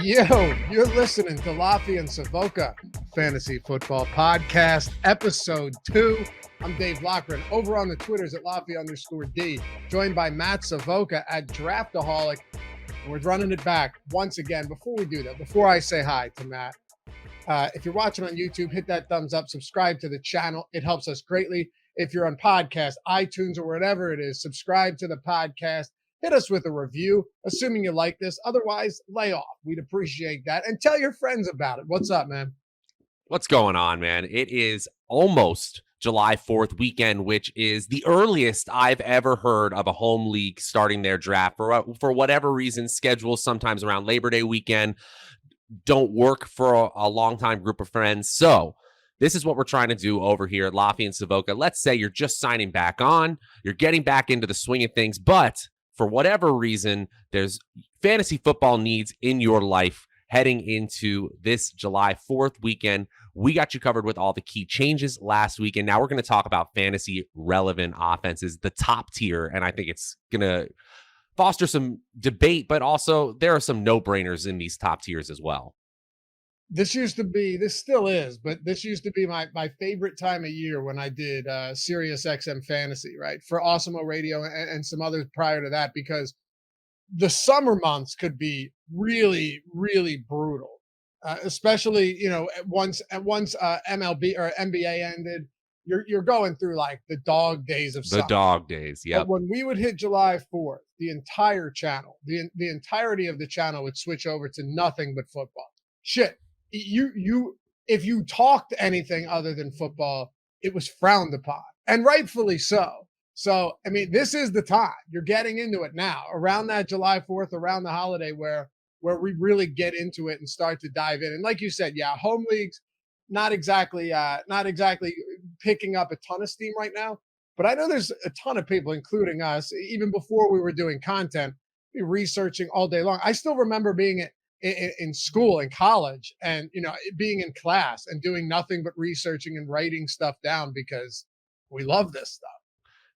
Yo, you're listening to Loughy and Savoca Fantasy Football Podcast, Episode 2. I'm Dave Loughran. Over on the Twitters at Loughy_D, joined by Matt Savoca at Draftaholic. And we're running it back once again. Before we do that, before I say hi to Matt, if you're watching on YouTube, hit that thumbs up, subscribe to the channel. It helps us greatly. If you're on podcast, iTunes, or wherever it is, subscribe to the podcast. Hit us with a review, assuming you like this. Otherwise, lay off. We'd appreciate that. And tell your friends about it. What's up, man? What's going on, man? It is almost July 4th weekend, which is the earliest I've ever heard of a home league starting their draft. For whatever reason, schedules sometimes around Labor Day weekend don't work for a long-time group of friends. So this is what we're trying to do over here at Loughy and Savoca. Let's say you're just signing back on. You're getting back into the swing of things, but for whatever reason, there's fantasy football needs in your life heading into this July 4th weekend. We got you covered with all the key changes last week, and now we're going to talk about fantasy relevant offenses, the top tier, and I think it's going to foster some debate, but also there are some no-brainers in these top tiers as well. This still is, but this used to be my favorite time of year when I did Sirius XM Fantasy, right? For Awesemo Radio and some others prior to that, because the summer months could be really, really brutal, especially, once MLB or NBA ended, you're going through like the dog days of summer. The dog days, yeah. But when we would hit July 4th, the entire channel, the entirety of the channel would switch over to nothing but football. Shit. If you talked anything other than football, it was frowned upon, and rightfully so. So, I mean, this is the time. You're getting into it now, around that July 4th, around the holiday, where we really get into it and start to dive in. And like you said, yeah, home leagues, not exactly picking up a ton of steam right now. But I know there's a ton of people, including us, even before we were doing content, researching all day long. I still remember being in school, in college, and being in class and doing nothing but researching and writing stuff down because we love this stuff.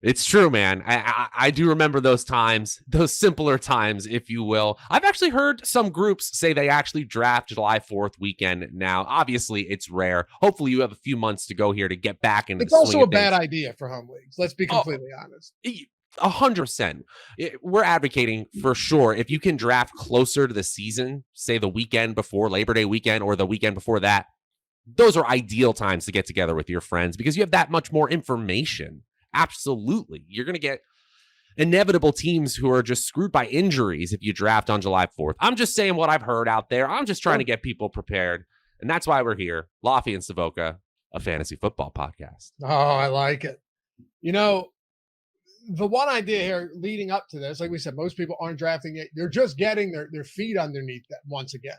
It's true, man. I do remember those times, those simpler times, if you will. I've actually heard some groups say they actually draft July 4th weekend now. Obviously, it's rare. Hopefully, you have a few months to go here to get back into the swing of things. It's also a bad idea for home leagues. Let's be completely honest. 100%. We're advocating for sure. If you can draft closer to the season, say the weekend before Labor Day weekend or the weekend before that, those are ideal times to get together with your friends because you have that much more information. Absolutely. You're going to get inevitable teams who are just screwed by injuries if you draft on July 4th. I'm just saying what I've heard out there. I'm just trying to get people prepared. And that's why we're here. Loughy and Savoca, a fantasy football podcast. Oh, I like it. The one idea here leading up to this, like we said, most people aren't drafting yet. They're just getting their feet underneath them once again,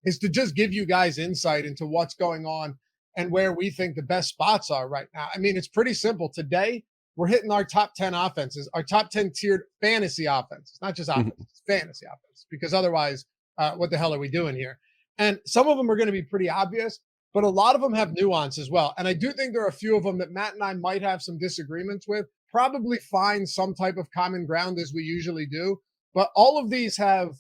is to just give you guys insight into what's going on and where we think the best spots are right now. I mean, it's pretty simple. Today, we're hitting our top 10 offenses, our top 10 tiered fantasy offenses, not just offenses, fantasy offenses, because otherwise, what the hell are we doing here? And some of them are going to be pretty obvious, but a lot of them have nuance as well. And I do think there are a few of them that Matt and I might have some disagreements with, probably find some type of common ground as we usually do. But all of these have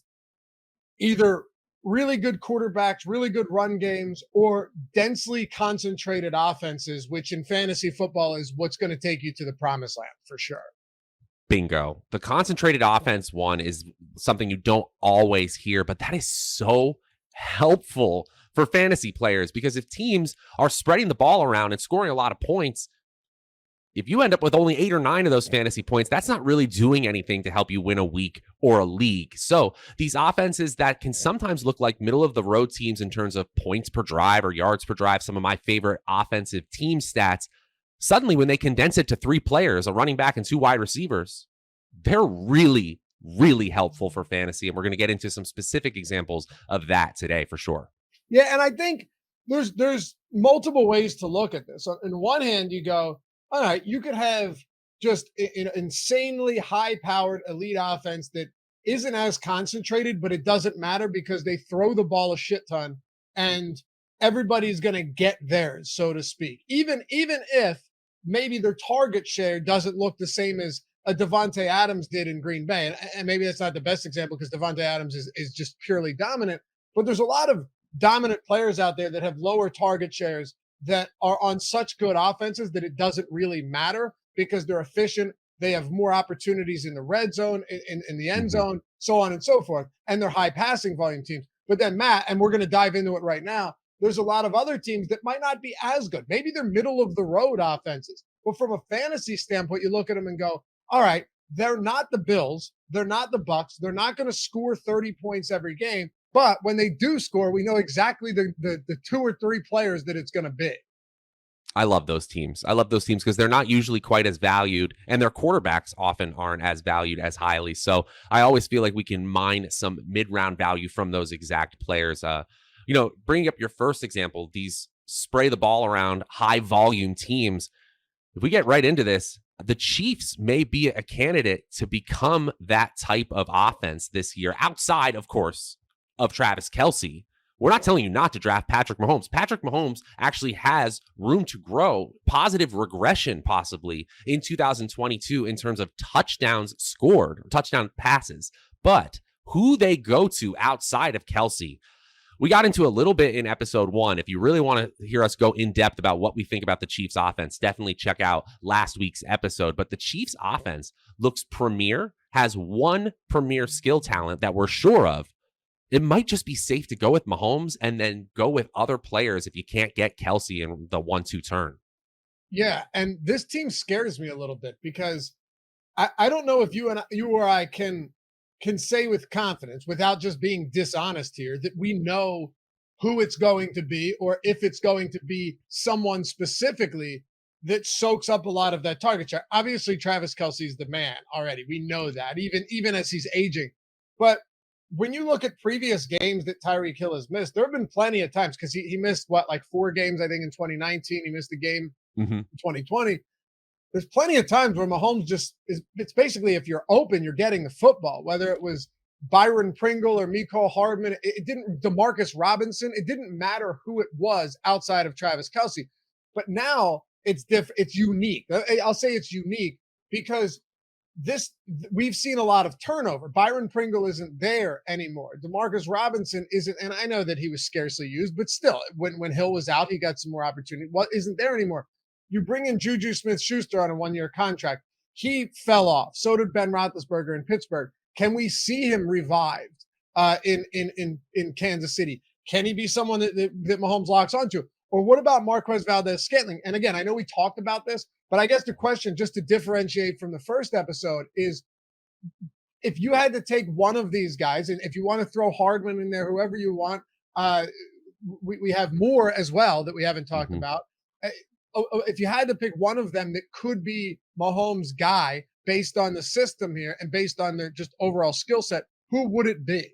either really good quarterbacks, really good run games, or densely concentrated offenses, which in fantasy football is what's going to take you to the promised land for sure. Bingo. The concentrated offense one is something you don't always hear, but that is so helpful for fantasy players because if teams are spreading the ball around and scoring a lot of points, if you end up with only 8 or 9 of those fantasy points, that's not really doing anything to help you win a week or a league. So these offenses that can sometimes look like middle of the road teams in terms of points per drive or yards per drive, some of my favorite offensive team stats, suddenly when they condense it to 3 players, a running back and 2 wide receivers, they're really, really helpful for fantasy. And we're going to get into some specific examples of that today for sure. Yeah, and I think there's multiple ways to look at this. On one hand, you go, all right, you could have just an insanely high-powered elite offense that isn't as concentrated, but it doesn't matter because they throw the ball a shit ton and everybody's going to get theirs, so to speak. Even if maybe their target share doesn't look the same as a Davante Adams did in Green Bay. And maybe that's not the best example because Davante Adams is just purely dominant. but there's a lot of dominant players out there that have lower target shares that are on such good offenses that it doesn't really matter because they're efficient. They have more opportunities in the red zone, in the end zone, so on and so forth. And they're high passing volume teams. But then, Matt, and we're going to dive into it right now, there's a lot of other teams that might not be as good. Maybe they're middle of the road offenses. But from a fantasy standpoint, you look at them and go, all right, they're not the Bills. They're not the Bucks. They're not going to score 30 points every game. But when they do score, we know exactly the 2 or 3 players that it's going to be. I love those teams. I love those teams because they're not usually quite as valued, and their quarterbacks often aren't as valued as highly. So I always feel like we can mine some mid-round value from those exact players. Bringing up your first example, these spray the ball around high volume teams. If we get right into this, the Chiefs may be a candidate to become that type of offense this year, outside, of course, of Travis Kelce. We're not telling you not to draft Patrick Mahomes. Patrick Mahomes actually has room to grow, positive regression possibly in 2022 in terms of touchdowns scored, touchdown passes. But who they go to outside of Kelce, we got into a little bit in episode 1. If you really want to hear us go in depth about what we think about the Chiefs offense, definitely check out last week's episode. But the Chiefs offense looks premier, has one premier skill talent that we're sure of. It might just be safe to go with Mahomes and then go with other players if you can't get Kelce in the 1-2 turn. Yeah, and this team scares me a little bit because I don't know if you or I can say with confidence, without just being dishonest here, that we know who it's going to be or if it's going to be someone specifically that soaks up a lot of that target share. Obviously, Travis Kelce is the man already. We know that, even as he's aging. But when you look at previous games that Tyreek Hill has missed, there have been plenty of times because he missed like 4 games, I think, in 2019. He missed a game in 2020. There's plenty of times where Mahomes it's basically, if you're open, you're getting the football, whether it was Byron Pringle or Mecole Hardman. It didn't, Demarcus Robinson. It didn't matter who it was outside of Travis Kelce. But now it's different. It's unique. I'll say it's unique because we've seen a lot of turnover. Byron Pringle isn't there anymore. Demarcus Robinson isn't, and I know that he was scarcely used, but still, when Hill was out, he got some more opportunity. What isn't there anymore? You bring in Juju Smith-Schuster on a 1-year contract. He fell off. So did Ben Roethlisberger in Pittsburgh. Can we see him revived in Kansas City? Can he be someone that Mahomes locks onto? Or what about Marquez Valdes-Scantling? And again, I know we talked about this, but I guess the question, just to differentiate from the first episode, is if you had to take one of these guys, and if you want to throw Hardman in there, whoever you want, we have more as well that we haven't talked about. If you had to pick one of them that could be Mahomes' guy based on the system here and based on their just overall skill set, who would it be?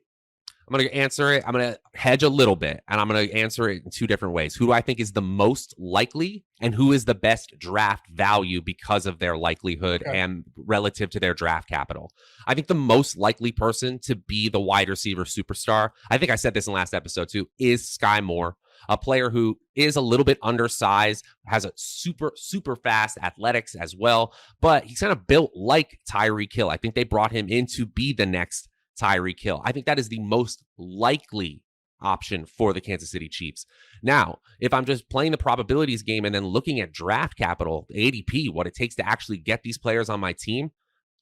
I'm going to answer it. I'm going to hedge a little bit, and I'm going to answer it in 2 different ways. Who do I think is the most likely, and who is the best draft value because of their likelihood and relative to their draft capital? I think the most likely person to be the wide receiver superstar, I think I said this in last episode too, is Sky Moore, a player who is a little bit undersized, has a super fast athletics as well, but he's kind of built like Tyreek Hill. I think they brought him in to be the next Tyreek Hill. I think that is the most likely option for the Kansas City Chiefs. Now, if I'm just playing the probabilities game and then looking at draft capital, ADP, what it takes to actually get these players on my team,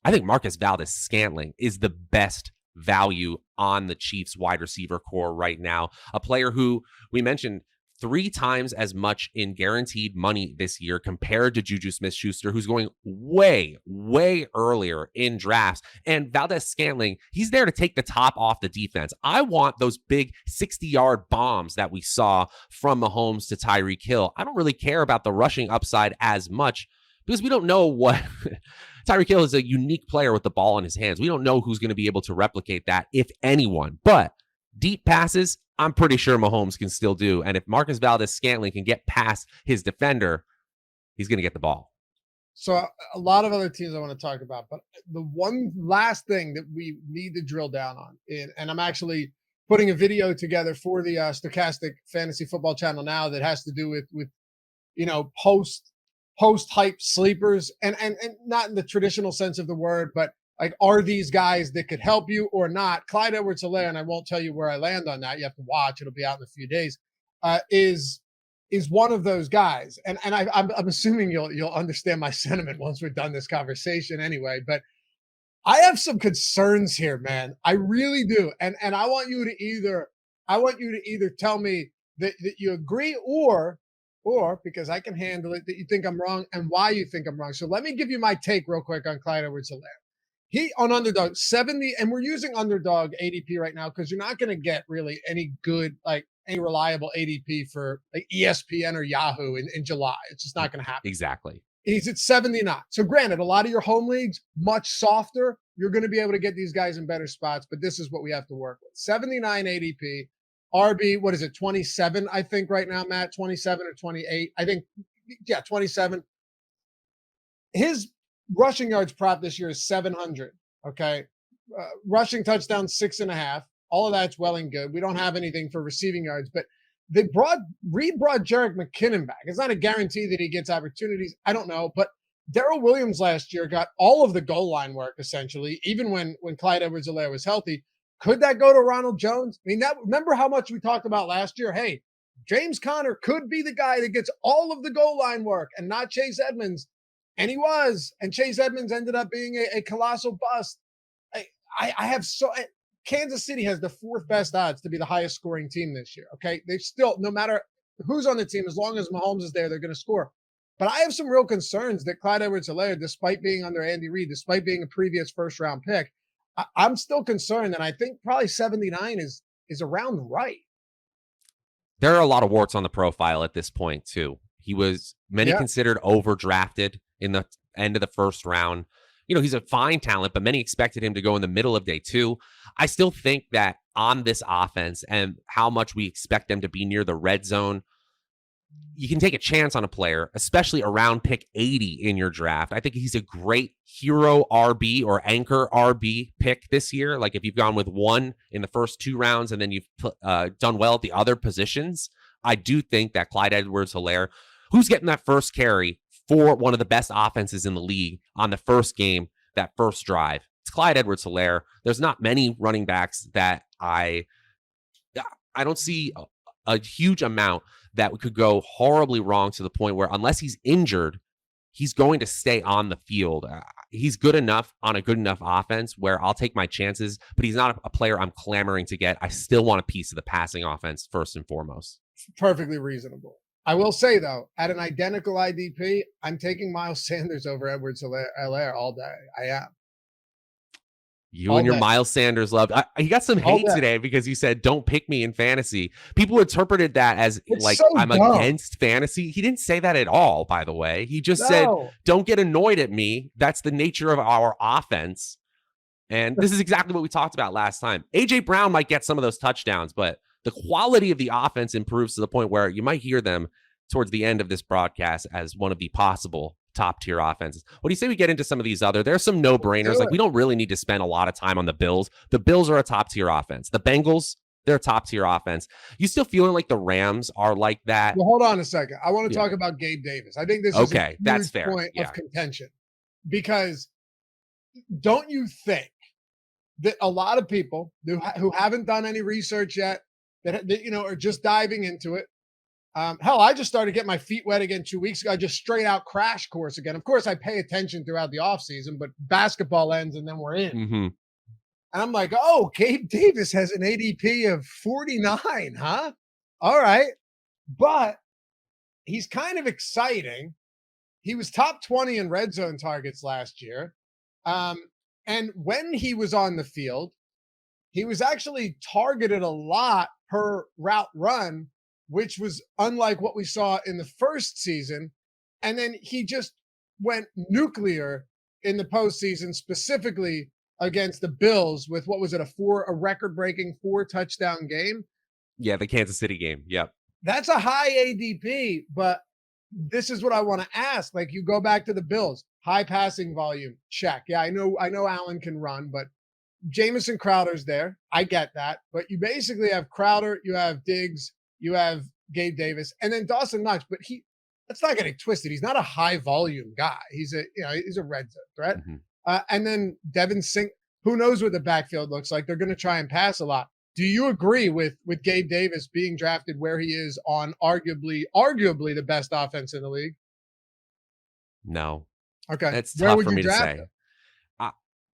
I think Marquez Valdes-Scantling is the best value on the Chiefs wide receiver core right now. A player who we mentioned 3 times as much in guaranteed money this year compared to Juju Smith-Schuster, who's going way earlier in drafts. And Valdes-Scantling, he's there to take the top off the defense. I want those big 60-yard bombs that we saw from Mahomes to Tyreek Hill. I don't really care about the rushing upside as much because we don't know what Tyreek Hill is a unique player with the ball in his hands. We don't know who's going to be able to replicate that, if anyone. But deep passes, I'm pretty sure Mahomes can still do. And if Marquez Valdes-Scantling can get past his defender, he's going to get the ball. So a lot of other teams I want to talk about, but the one last thing that we need to drill down on, and I'm actually putting a video together for the Stokastic Fantasy Football channel now that has to do with post hype sleepers, and not in the traditional sense of the word, but Like, are these guys that could help you or not? Clyde Edwards-Helaire, and I won't tell you where I land on that. You have to watch. It'll be out in a few days. Is one of those guys. And I'm assuming you'll understand my sentiment once we're done this conversation anyway. But I have some concerns here, man. I really do. And I want you to either tell me that you agree or because I can handle it, that you think I'm wrong and why you think I'm wrong. So let me give you my take real quick on Clyde Edwards-Helaire. He on underdog 70, and we're using underdog ADP right now because you're not going to get really any good, like any reliable ADP for like ESPN or Yahoo in July. It's just not going to happen. Exactly. He's at 79. So granted, a lot of your home leagues, much softer. You're going to be able to get these guys in better spots, but this is what we have to work with. 79 ADP, RB, what is it, 27, I think right now, Matt, 27 or 28. I think, 27. His rushing yards prop this year is 700. Okay. Rushing touchdown, 6.5. All of that's well and good. We don't have anything for receiving yards, but Reed brought Jerick McKinnon back. It's not a guarantee that he gets opportunities. I don't know, but Darrell Williams last year got all of the goal line work, essentially, even when Clyde Edwards-Helaire was healthy. Could that go to Ronald Jones? I mean, remember how much we talked about last year? Hey, James Conner could be the guy that gets all of the goal line work and not Chase Edmonds. And he was. And Chase Edmonds ended up being a colossal bust. I have Kansas City has the fourth best odds to be the highest scoring team this year. Okay. They still, no matter who's on the team, as long as Mahomes is there, they're going to score. But I have some real concerns that Clyde Edwards-Helaire, despite being under Andy Reid, despite being a previous first round pick, I'm still concerned. And I think probably 79 is around right. There are a lot of warts on the profile at this point, too. He was considered overdrafted in the end of the first round. You know, he's a fine talent, but many expected him to go in the middle of day 2. I still think that on this offense and how much we expect them to be near the red zone, you can take a chance on a player, especially around pick 80 in your draft. I think he's a great hero RB or anchor RB pick this year. Like if you've gone with one in the first 2 rounds and then you've done well at the other positions, I do think that Clyde Edwards-Helaire, who's getting that first carry for one of the best offenses in the league on the first game, that first drive, it's Clyde Edwards-Helaire. There's not many running backs that I don't see a huge amount that could go horribly wrong to the point where unless he's injured, he's going to stay on the field. He's good enough on a good enough offense where I'll take my chances, but he's not a player I'm clamoring to get. I still want a piece of the passing offense first and foremost. Perfectly reasonable. I will say, though, at an identical IDP, I'm taking Miles Sanders over Edwards-Helaire all day. I am. You all and your day. Miles Sanders love. You got some hate today because you said, don't pick me in fantasy. People interpreted that as I'm against fantasy. He didn't say that at all, by the way. He just said, don't get annoyed at me. That's the nature of our offense. And this is exactly what we talked about last time. A.J. Brown might get some of those touchdowns, but the quality of the offense improves to the point where you might hear them towards the end of this broadcast as one of the possible top tier offenses. What do you say we get into some of these other? There's some no-brainers. Like we don't really need to spend a lot of time on the Bills. The Bills are a top tier offense. The Bengals, they're a top tier offense. You still feeling like the Rams are like that? Well, hold on a second. I want to talk about Gabe Davis. I think this is a that's fair. Point of contention, because don't you think that a lot of people who haven't done any research yet, that are just diving into it. Hell, I just started getting my feet wet again 2 weeks ago. I just straight out crash course again. Of course, I pay attention throughout the offseason, but basketball ends and then we're in. Mm-hmm. And I'm like, oh, Gabe Davis has an ADP of 49, huh? All right. But he's kind of exciting. He was top 20 in red zone targets last year. And when he was on the field, he was actually targeted a lot per route run, which was unlike what we saw in the first season. And then he just went nuclear in the postseason, specifically against the Bills with, what was it, a record-breaking 4-touchdown game? Yeah, the Kansas City game. Yep. That's a high ADP, but this is what I want to ask. Like, you go back to the Bills, high passing volume, check. Yeah, I know Allen can run, but Jamison Crowder's there. I get that. But you basically have Crowder, you have Diggs, you have Gabe Davis, and then Dawson Knox. But let's not get it twisted. He's not a high volume guy. He's a red zone threat. Mm-hmm. And then Devin Sink, who knows what the backfield looks like? They're going to try and pass a lot. Do you agree with Gabe Davis being drafted where he is on arguably the best offense in the league? No. Okay. It's Where tough would for you me to draft say. him?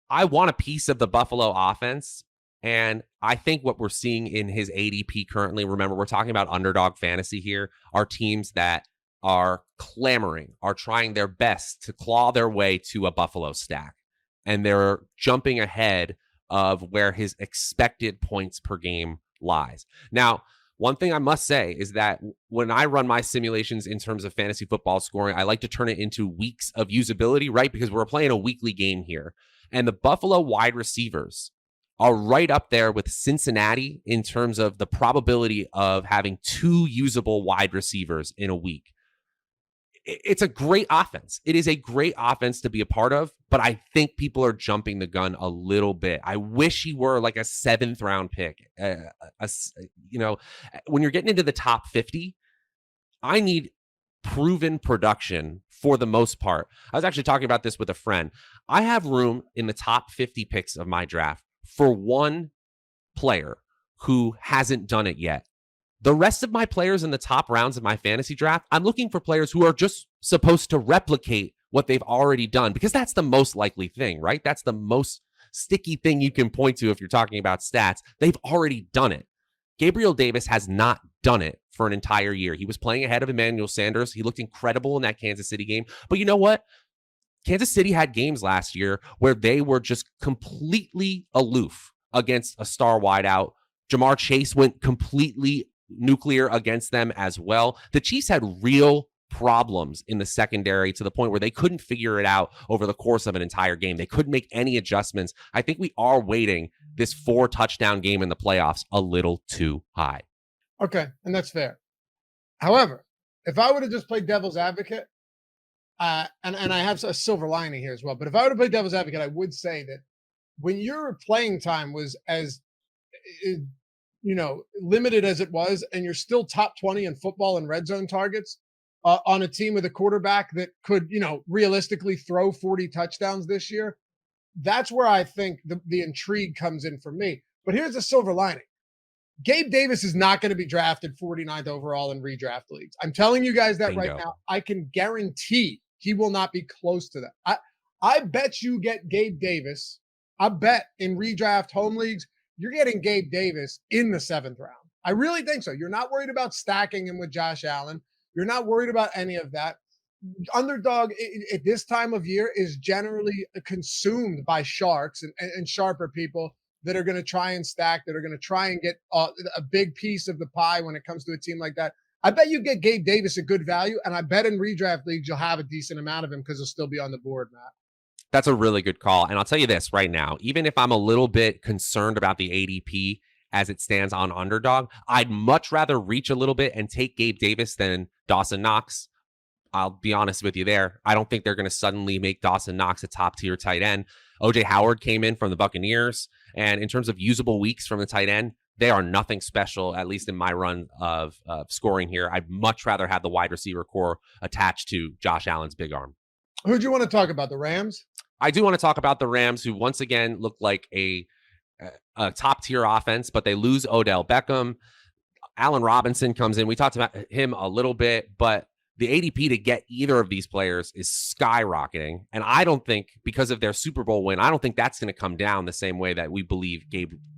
I want a piece of the Buffalo offense. And I think what we're seeing in his ADP currently, remember, we're talking about underdog fantasy here, are teams that are clamoring, are trying their best to claw their way to a Buffalo stack. And they're jumping ahead of where his expected points per game lies. Now, one thing I must say is that when I run my simulations in terms of fantasy football scoring, I like to turn it into weeks of usability, right? Because we're playing a weekly game here. And the Buffalo wide receivers are right up there with Cincinnati in terms of the probability of having 2 usable wide receivers in a week. It's a great offense. It is a great offense to be a part of, but I think people are jumping the gun a little bit. I wish he were like a 7th round pick. When you're getting into the top 50, I need proven production for the most part. I was actually talking about this with a friend. I have room in the top 50 picks of my draft for one player who hasn't done it yet. The rest of my players in the top rounds of my fantasy draft, I'm looking for players who are just supposed to replicate what they've already done, because that's the most likely thing, right? That's the most sticky thing you can point to if you're talking about stats. They've already done it. Gabriel Davis has not done it for an entire year. He was playing ahead of Emmanuel Sanders. He looked incredible in that Kansas City game. But you know what? Kansas City had games last year where they were just completely aloof against a star wideout. Jamar Chase went completely nuclear against them as well. The Chiefs had real problems in the secondary to the point where they couldn't figure it out over the course of an entire game. They couldn't make any adjustments. I think we are weighting this 4-touchdown game in the playoffs a little too high. Okay, and that's fair. However, if I would have just played devil's advocate, and I have a silver lining here as well, but if I would have played devil's advocate, I would say that when your playing time was as limited as it was, and you're still top 20 in football and red zone targets on a team with a quarterback that could, realistically throw 40 touchdowns this year, that's where I think the intrigue comes in for me. But here's the silver lining. Gabe Davis is not going to be drafted 49th overall in redraft leagues. I'm telling you guys that right now. I can guarantee he will not be close to that. I bet you get Gabe Davis. I bet in redraft home leagues, you're getting Gabe Davis in the 7th round. I really think so. You're not worried about stacking him with Josh Allen. You're not worried about any of that. Underdog at this time of year is generally consumed by sharks and sharper people that are going to try and stack, that are going to try and get a big piece of the pie when it comes to a team like that. I bet you get Gabe Davis a good value, and I bet in redraft leagues you'll have a decent amount of him because he'll still be on the board, Matt. That's a really good call. And I'll tell you this right now, even if I'm a little bit concerned about the ADP as it stands on underdog, I'd much rather reach a little bit and take Gabe Davis than Dawson Knox. I'll be honest with you there. I don't think they're going to suddenly make Dawson Knox a top tier tight end. OJ Howard came in from the Buccaneers. And in terms of usable weeks from the tight end, they are nothing special, at least in my run of scoring here. I'd much rather have the wide receiver core attached to Josh Allen's big arm. Who do you want to talk about? The Rams? I do want to talk about the Rams, who once again look like a top tier offense, but they lose Odell Beckham. Allen Robinson comes in. We talked about him a little bit, but the ADP to get either of these players is skyrocketing. And I don't think, because of their Super Bowl win, I don't think that's going to come down the same way that we believe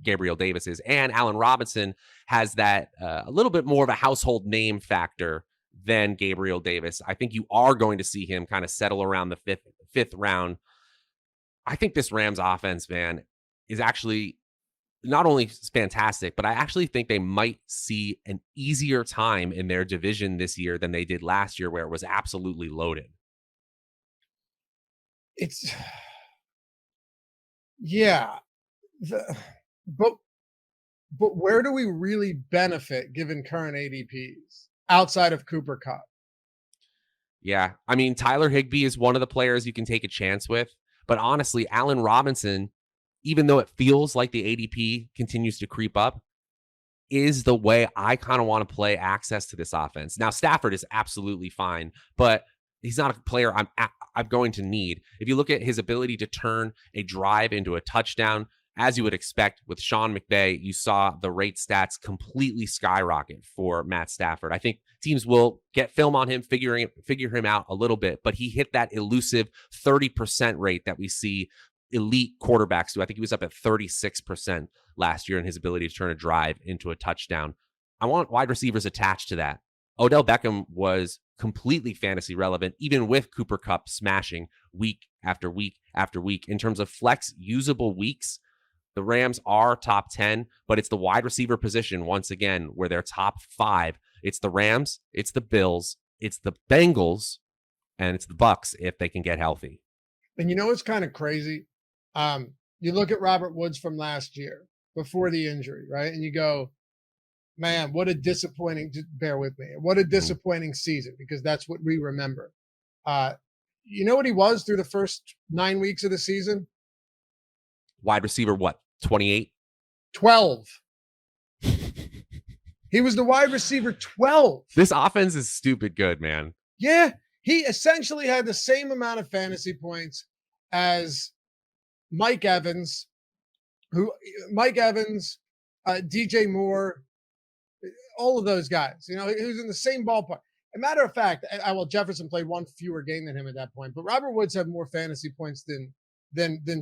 Gabriel Davis is. And Allen Robinson has that a little bit more of a household name factor than Gabriel Davis. I think you are going to see him kind of settle around the fifth round. I think this Rams offense, man, is actually not only fantastic, but I actually think they might see an easier time in their division this year than they did last year, where it was absolutely loaded. But where do we really benefit given current ADPs outside of Cooper Kupp? Yeah, I mean, Tyler Higbee is one of the players you can take a chance with, but honestly, Allen Robinson, even though it feels like the ADP continues to creep up, is the way I kind of want to play access to this offense. Now, Stafford is absolutely fine, but he's not a player I'm going to need. If you look at his ability to turn a drive into a touchdown, as you would expect with Sean McVay, you saw the rate stats completely skyrocket for Matt Stafford. I think teams will get film on him, figure him out a little bit, but he hit that elusive 30% rate that we see elite quarterbacks do. I think he was up at 36% last year in his ability to turn a drive into a touchdown. I want wide receivers attached to that. Odell Beckham was completely fantasy relevant, even with Cooper Kupp smashing week after week after week. In terms of flex usable weeks, the Rams are top 10, but it's the wide receiver position, once again, where they're top 5. It's the Rams, it's the Bills, it's the Bengals, and it's the Bucs if they can get healthy. And you know what's kind of crazy? You look at Robert Woods from last year before the injury, right? And you go, man, what a disappointing, bear with me, what a disappointing season, because that's what we remember. You know what he was through the first 9 weeks of the season? Wide receiver, what, 28? 12. He was the wide receiver 12. This offense is stupid good, man. Yeah, he essentially had the same amount of fantasy points as Mike Evans, DJ Moore, all of those guys. You know, he was in the same ballpark. As a matter of fact, Jefferson played one fewer game than him at that point, but Robert Woods had more fantasy points than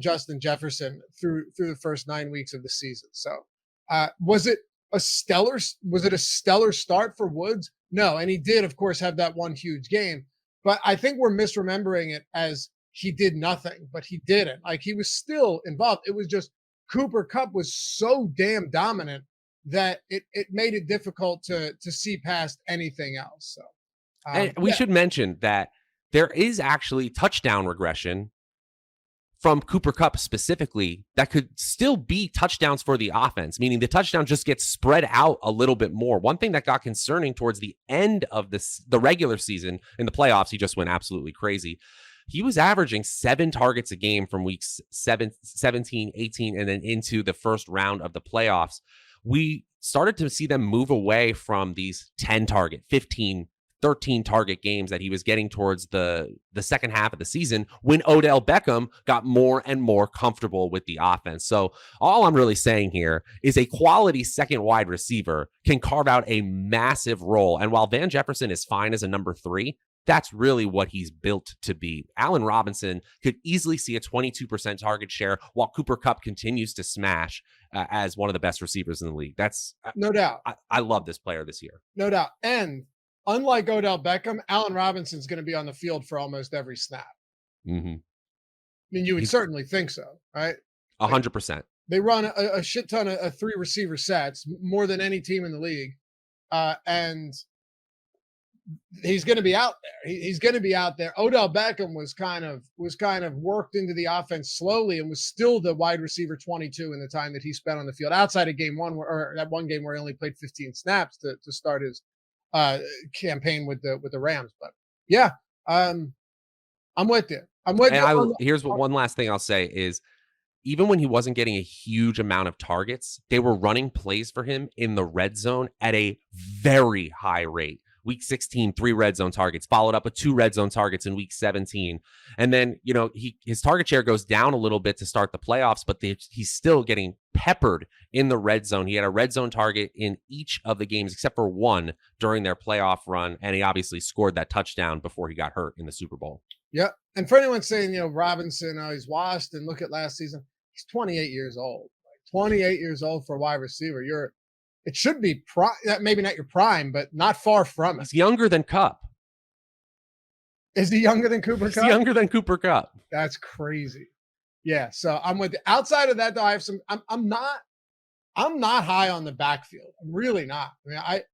Justin Jefferson through the first 9 weeks of the season. So was it a stellar start for Woods? No. And he did, of course, have that one huge game, but I think we're misremembering it as he did nothing, but he didn't. Like, he was still involved. It was just Cooper Kupp was so damn dominant that it made it difficult to see past anything else. So and we should mention that there is actually touchdown regression from Cooper Kupp specifically that could still be touchdowns for the offense, meaning the touchdown just gets spread out a little bit more. One thing that got concerning towards the end of the regular season, in the playoffs, he just went absolutely crazy. He was averaging 7 targets a game from weeks 17, 18, and then into the first round of the playoffs. We started to see them move away from these 10 target, 15, 13 target games that he was getting towards the second half of the season when Odell Beckham got more and more comfortable with the offense. So all I'm really saying here is a quality second wide receiver can carve out a massive role. And while Van Jefferson is fine as a number 3, that's really what he's built to be. Allen Robinson could easily see a 22% target share while Cooper Kupp continues to smash as one of the best receivers in the league. That's no doubt. I love this player this year. No doubt. And unlike Odell Beckham, Allen Robinson's going to be on the field for almost every snap. Mm-hmm. I mean, you would certainly think so, right? 100%. They run a shit ton of 3 receiver sets, more than any team in the league. And he's going to be out there. He's going to be out there. Odell Beckham was kind of worked into the offense slowly and was still the wide receiver 22 in the time that he spent on the field, outside of game 1, or that one game where he only played 15 snaps to start his campaign with the Rams. But yeah, I'm with you. Here's one last thing I'll say is, even when he wasn't getting a huge amount of targets, they were running plays for him in the red zone at a very high rate. Week 16, 3 red zone targets, followed up with 2 red zone targets in week 17. And then, his target share goes down a little bit to start the playoffs, but he's still getting peppered in the red zone. He had a red zone target in each of the games, except for one during their playoff run. And he obviously scored that touchdown before he got hurt in the Super Bowl. Yeah. And for anyone saying, Robinson, he's washed, and look at last season, he's 28 years old. 28 years old for a wide receiver. It should be maybe not your prime, but not far from it. He's younger than Kupp. Is he younger than Cooper Kupp? He's younger than Cooper Kupp. That's crazy. Yeah. So I'm with you. Outside of that, though, I have some. I'm not high on the backfield. I'm really not. I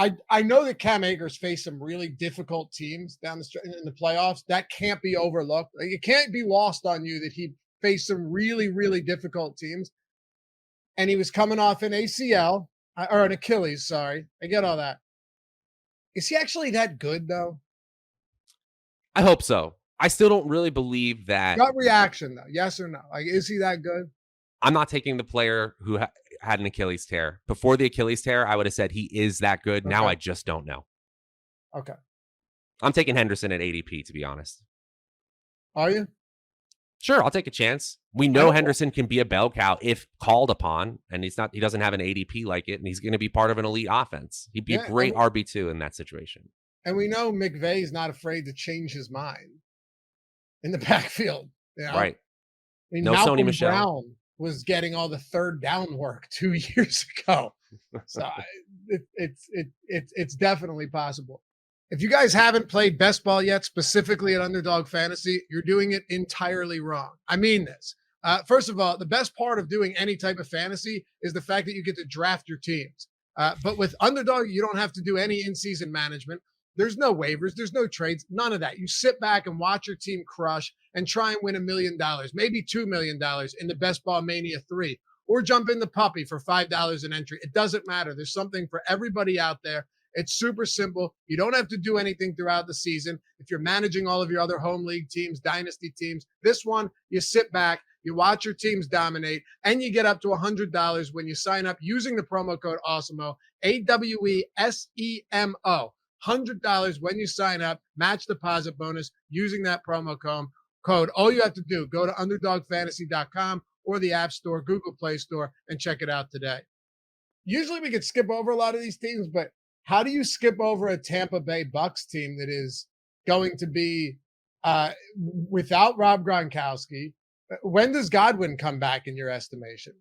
mean, I know that Cam Akers faced some really difficult teams down the stretch in the playoffs. That can't be overlooked. Like, it can't be lost on you that he faced some really, really difficult teams. And he was coming off an ACL or an Achilles. Sorry. I get all that. Is he actually that good, though? I hope so. I still don't really believe that. Gut reaction, though. Yes or no? Like, is he that good? I'm not taking the player who had an Achilles tear. Before the Achilles tear, I would have said he is that good. Okay. Now I just don't know. Okay. I'm taking Henderson at ADP, to be honest. Are you? Sure, I'll take a chance. We know Henderson can be a bell cow if called upon, and he doesn't have an ADP like it, and he's going to be part of an elite offense. He'd be a great RB2 in that situation. And we know McVay's not afraid to change his mind in the backfield. You know? Right. I mean, No Malcolm Sony Michel. Brown was getting all the third down work 2 years ago. So it's definitely possible. If you guys haven't played best ball yet, specifically at Underdog Fantasy, you're doing it entirely wrong. I mean this. First of all, the best part of doing any type of fantasy is the fact that you get to draft your teams. But with Underdog, you don't have to do any in-season management. There's no waivers. There's no trades. None of that. You sit back and watch your team crush and try and win $1 million, maybe $2 million in the Best Ball Mania 3, or jump in the puppy for $5 an entry. It doesn't matter. There's something for everybody out there. It's super simple. You don't have to do anything throughout the season. If you're managing all of your other home league teams, dynasty teams, this one, you sit back, you watch your teams dominate, and you get up to $100 when you sign up using the promo code Awesemo, AWESEMO. $100 when you sign up, match deposit bonus using that promo code. All you have to do, go to underdogfantasy.com or the App Store, Google Play Store, and check it out today. Usually we could skip over a lot of these teams, but how do you skip over a Tampa Bay Bucks team that is going to be without Rob Gronkowski? When does Godwin come back in your estimation?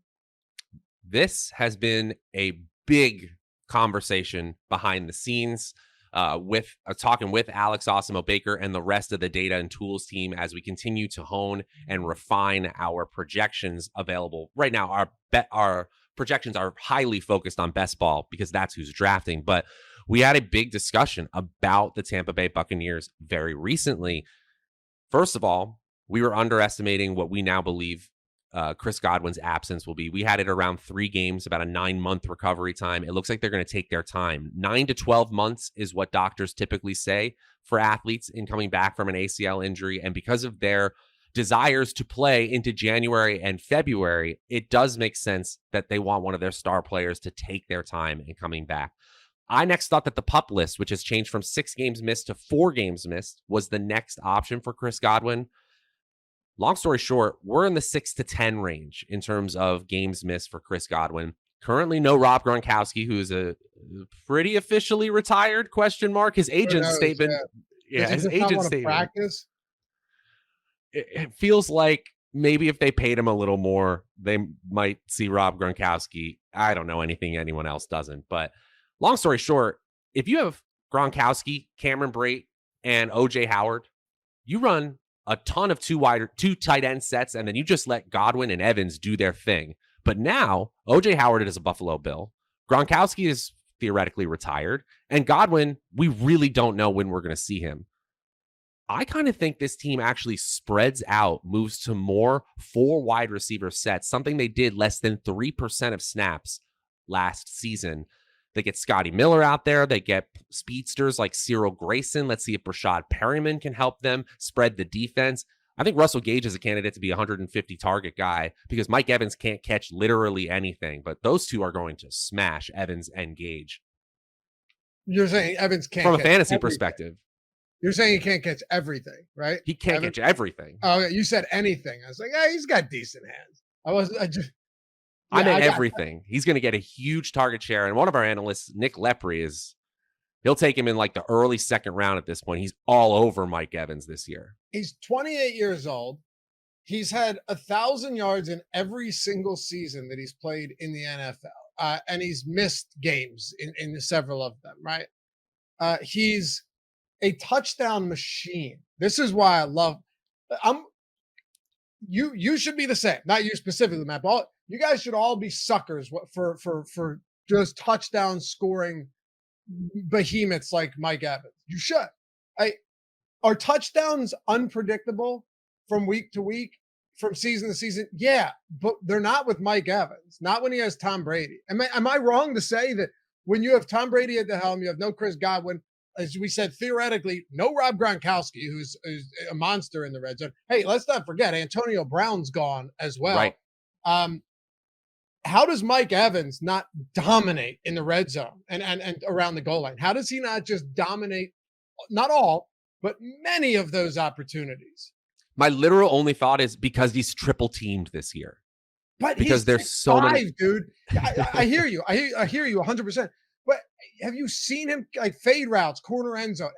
This has been a big conversation behind the scenes with talking with Alex Awesemo Baker and the rest of the data and tools team as we continue to hone and refine our projections available right now. Our projections are highly focused on best ball because that's who's drafting. But we had a big discussion about the Tampa Bay Buccaneers very recently. First of all, we were underestimating what we now believe Chris Godwin's absence will be. We had it around 3 games, about a 9-month recovery time. It looks like they're going to take their time. 9 to 12 months is what doctors typically say for athletes in coming back from an ACL injury. And because of their desires to play into January and February, it does make sense that they want one of their star players to take their time in coming back. I next thought that the PUP list, which has changed from 6 games missed to 4 games missed, was the next option for Chris Godwin. Long story short, we're in the 6 to 10 range in terms of games missed for Chris Godwin. Currently, no Rob Gronkowski, who is a pretty officially retired ? His agent's statement. Yeah, his agent's statement. Practice? It feels like maybe if they paid him a little more, they might see Rob Gronkowski. I don't know anything anyone else doesn't. But long story short, if you have Gronkowski, Cameron Brate, and OJ Howard, you run a ton of 2 tight end sets, and then you just let Godwin and Evans do their thing. But now, OJ Howard is a Buffalo Bill. Gronkowski is theoretically retired. And Godwin, we really don't know when we're going to see him. I kind of think this team actually spreads out, moves to more 4 wide receiver sets, something they did less than 3% of snaps last season. They get Scotty Miller out there. They get speedsters like Cyril Grayson. Let's see if Rashad Perryman can help them spread the defense. I think Russell Gage is a candidate to be a 150 target guy because Mike Evans can't catch literally anything, but those two are going to smash Evans and Gage. You're saying Evans can't from a fantasy everything. Perspective. You're saying he can't catch everything, right? He can't catch everything. Oh, you said anything. I was like, he's got decent hands. I meant everything. He's going to get a huge target share. And one of our analysts, Nick Lepre, he'll take him in like the early 2nd round at this point. He's all over Mike Evans this year. He's 28 years old. He's had 1,000 yards in every single season that he's played in the NFL. And he's missed games in several of them, right? He's a touchdown machine. This is why I love you should be the same. Not you specifically, Matt. But you guys should all be suckers for just touchdown scoring behemoths like Mike Evans. You should. Are touchdowns unpredictable from week to week, from season to season? Yeah, but they're not with Mike Evans. Not when he has Tom Brady. Am I wrong to say that when you have Tom Brady at the helm, you have no Chris Godwin, as we said, theoretically, no Rob Gronkowski, who's a monster in the red zone. Hey, let's not forget Antonio Brown's gone as well. Right. How does Mike Evans not dominate in the red zone and around the goal line? How does he not just dominate not all, but many of those opportunities. My literal only thought is because he's triple teamed this year. But because there's so many, dude. I hear you. I hear you 100%. But have you seen him like fade routes, corner end zone?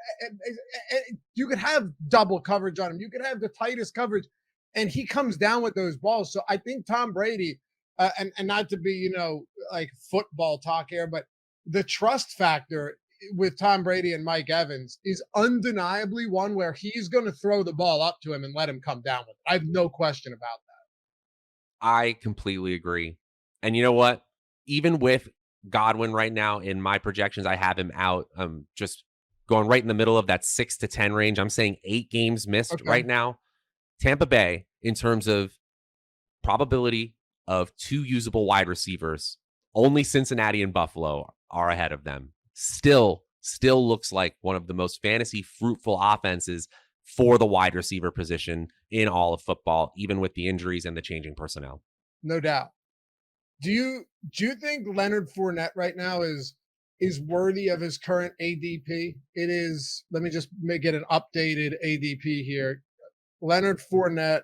You could have double coverage on him. You could have the tightest coverage, and he comes down with those balls. So I think Tom Brady, and not to be like football talk here, but the trust factor with Tom Brady and Mike Evans is undeniably one where he's going to throw the ball up to him and let him come down with it. I have no question about that. I completely agree. And you know what? Even with Godwin right now in my projections, I have him out. Just going right in the middle of that 6 to 10 range. I'm saying 8 games missed right now. Tampa Bay, in terms of probability of 2 usable wide receivers, only Cincinnati and Buffalo are ahead of them. Still looks like one of the most fantasy fruitful offenses for the wide receiver position in all of football, even with the injuries and the changing personnel. No doubt. Do you think Leonard Fournette right now is worthy of his current ADP? It is. Let me just get an updated ADP here. Leonard Fournette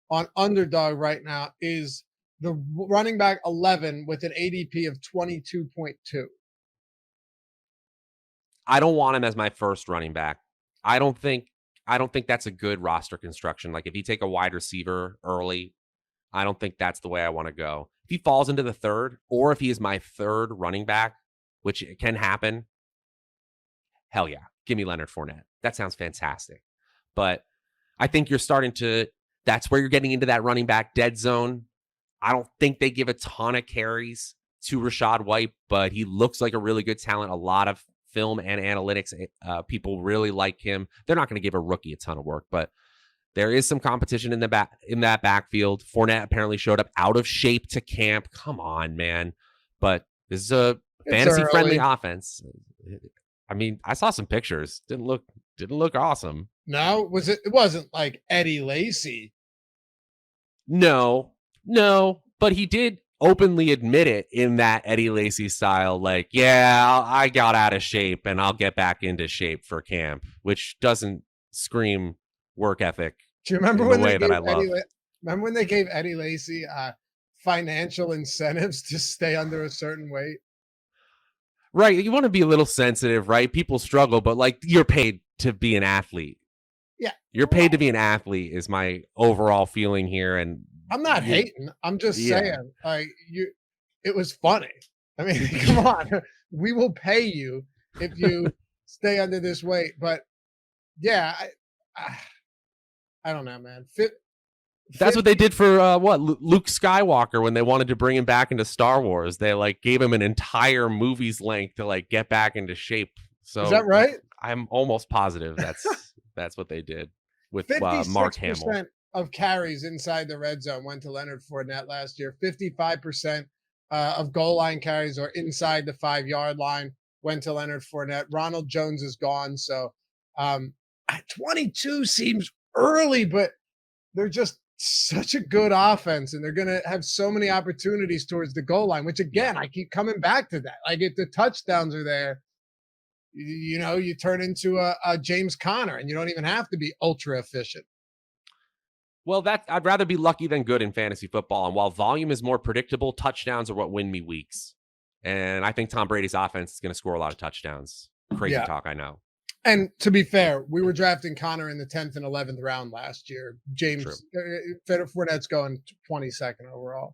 on Underdog right now is the running back 11 with an ADP of 22.2. I don't want him as my first running back. I don't think that's a good roster construction. Like if you take a wide receiver early, I don't think that's the way I want to go. If he falls into the third, or if he is my third running back, which can happen, hell yeah, give me Leonard Fournette. That sounds fantastic. But I think that's where you're getting into that running back dead zone. I don't think they give a ton of carries to Rachaad White, but he looks like a really good talent. A lot of film and analytics, people really like him. They're not going to give a rookie a ton of work, but there is some competition in that backfield. Fournette apparently showed up out of shape to camp. Come on, man. But this is a fantasy-friendly offense. I mean, I saw some pictures. Didn't look awesome. No, it wasn't like Eddie Lacy. No, but he did openly admit it in that Eddie Lacy style, like, yeah, I got out of shape and I'll get back into shape for camp, which doesn't scream work ethic. Do you remember when they gave Eddie Lacy financial incentives to stay under a certain weight? Right. You want to be a little sensitive, right? People struggle, but like you're paid to be an athlete. Yeah. You're paid to be an athlete is my overall feeling here. And I'm not hating. I'm just saying, like, it was funny. I mean, come on. We will pay you if you stay under this weight. But yeah, I don't know, man. That's what they did for Luke Skywalker when they wanted to bring him back into Star Wars. They like gave him an entire movie's length to like get back into shape. So is that right? I'm almost positive that's what they did with Mark Hamill. 56% of carries inside the red zone went to Leonard Fournette last year. 55% of goal line carries or inside the 5-yard line went to Leonard Fournette. Ronald Jones is gone, so 22 seems early, but they're just such a good offense, and they're going to have so many opportunities towards the goal line, which again, I keep coming back to that. Like if the touchdowns are there, you turn into a James Conner and you don't even have to be ultra efficient. Well, I'd rather be lucky than good in fantasy football. And while volume is more predictable, touchdowns are what win me weeks. And I think Tom Brady's offense is going to score a lot of touchdowns. Crazy talk, I know. And to be fair, we were drafting Connor in the 10th and 11th round last year. James Fournette's going 22nd overall.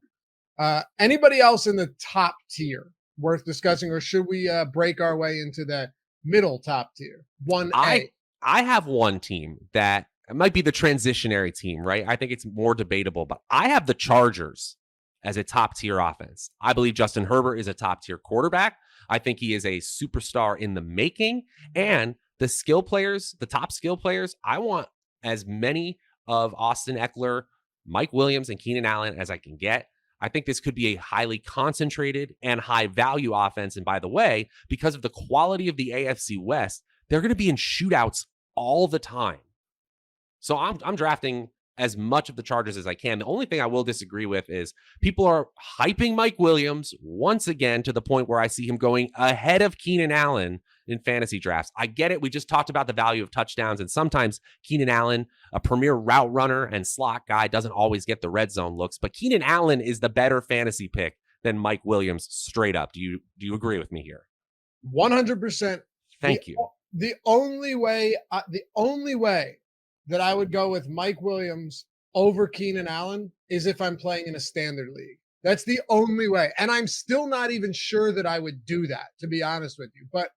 Anybody else in the top tier worth discussing, or should we break our way into the middle top tier? 1A. I have one team that it might be the transitionary team, right? I think it's more debatable, but I have the Chargers as a top tier offense. I believe Justin Herbert is a top tier quarterback. I think he is a superstar in the making, and the skill players, the top skill players, I want as many of Austin Eckler, Mike Williams, and Keenan Allen as I can get. I think this could be a highly concentrated and high value offense. And by the way, because of the quality of the AFC West, they're going to be in shootouts all the time. So I'm drafting as much of the Chargers as I can. The only thing I will disagree with is people are hyping Mike Williams once again to the point where I see him going ahead of Keenan Allen in fantasy drafts. I get it. We just talked about the value of touchdowns, and sometimes Keenan Allen, a premier route runner and slot guy, doesn't always get the red zone looks, but Keenan Allen is the better fantasy pick than Mike Williams straight up. Do you agree with me here? 100%. Thank you. The only way that I would go with Mike Williams over Keenan Allen is if I'm playing in a standard league. That's the only way. And I'm still not even sure that I would do that, to be honest with you. But